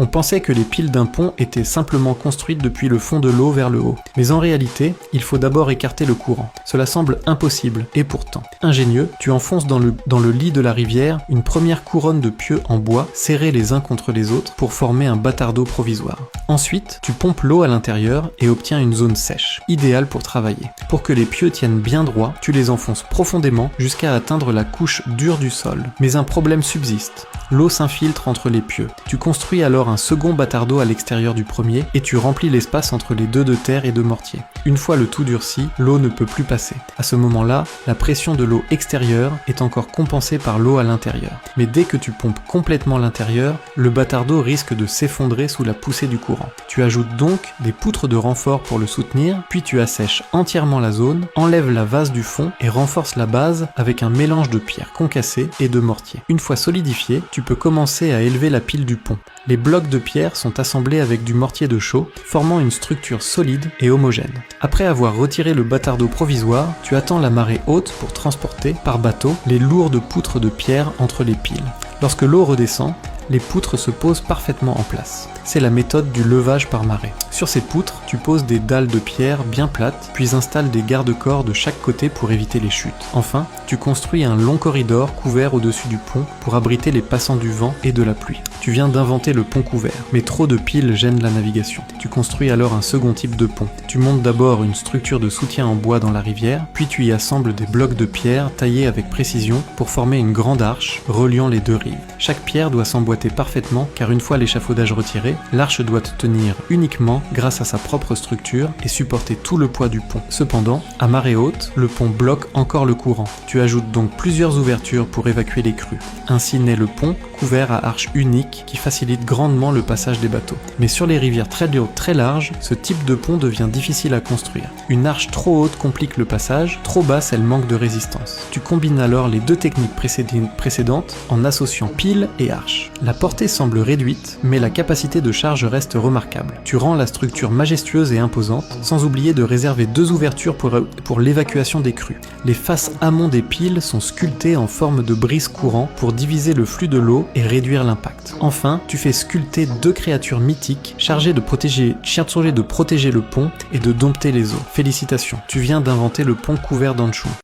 On pensait que les piles d'un pont étaient simplement construites depuis le fond de l'eau vers le haut. Mais en réalité, il faut d'abord écarter le courant. Cela semble impossible, et pourtant. Ingénieux, tu enfonces dans le lit de la rivière une première couronne de pieux en bois, serrés les uns contre les autres, pour former un bâtard d'eau provisoire. Ensuite, tu pompes l'eau à l'intérieur et obtiens une zone sèche, idéale pour travailler. Pour que les pieux tiennent bien droit, tu les enfonces profondément jusqu'à atteindre la couche dure du sol. Mais un problème subsiste. L'eau s'infiltre entre les pieux. Tu construis alors un second bâtard d'eau à l'extérieur du premier et tu remplis l'espace entre les deux de terre et de mortier. Une fois le tout durci, l'eau ne peut plus passer. À ce moment-là, la pression de l'eau extérieure est encore compensée par l'eau à l'intérieur. Mais dès que tu pompes complètement l'intérieur, le bâtard d'eau risque de s'effondrer sous la poussée du courant. Tu ajoutes donc des poutres de renfort pour le soutenir, puis tu assèches entièrement la zone, enlèves la vase du fond et renforces la base avec un mélange de pierres concassées et de mortier. Une fois solidifié, tu peux commencer à élever la pile du pont. Les blocs de pierre sont assemblés avec du mortier de chaux, formant une structure solide et homogène. Après avoir retiré le bâtard d'eau provisoire, tu attends la marée haute pour transporter, par bateau, les lourdes poutres de pierre entre les piles. Lorsque l'eau redescend, les poutres se posent parfaitement en place. C'est la méthode du levage par marée. Sur ces poutres, tu poses des dalles de pierre bien plates, puis installes des garde-corps de chaque côté pour éviter les chutes. Enfin, tu construis un long corridor couvert au-dessus du pont pour abriter les passants du vent et de la pluie. Tu viens d'inventer le pont couvert, mais trop de piles gênent la navigation. Tu construis alors un second type de pont. Tu montes d'abord une structure de soutien en bois dans la rivière, puis tu y assembles des blocs de pierre taillés avec précision pour former une grande arche reliant les deux rives. Chaque pierre doit s'emboîter parfaitement car une fois l'échafaudage retiré, l'arche doit tenir uniquement grâce à sa propre structure et supporter tout le poids du pont. Cependant, à marée haute, le pont bloque encore le courant. Tu ajoutes donc plusieurs ouvertures pour évacuer les crues. Ainsi naît le pont, couvert à arche unique qui facilite grandement le passage des bateaux. Mais sur les rivières très larges, ce type de pont devient difficile à construire. Une arche trop haute complique le passage, trop basse elle manque de résistance. Tu combines alors les deux techniques précédentes en associant pile et arche. La portée semble réduite, mais la capacité de charge reste remarquable. Tu rends la structure majestueuse et imposante, sans oublier de réserver deux ouvertures pour l'évacuation des crues. Les faces amont des piles sont sculptées en forme de brise courant pour diviser le flux de l'eau et réduire l'impact. Enfin, tu fais sculpter deux créatures mythiques chargées de protéger le pont et de dompter les eaux. Félicitations, tu viens d'inventer le pont couvert d'Anshu.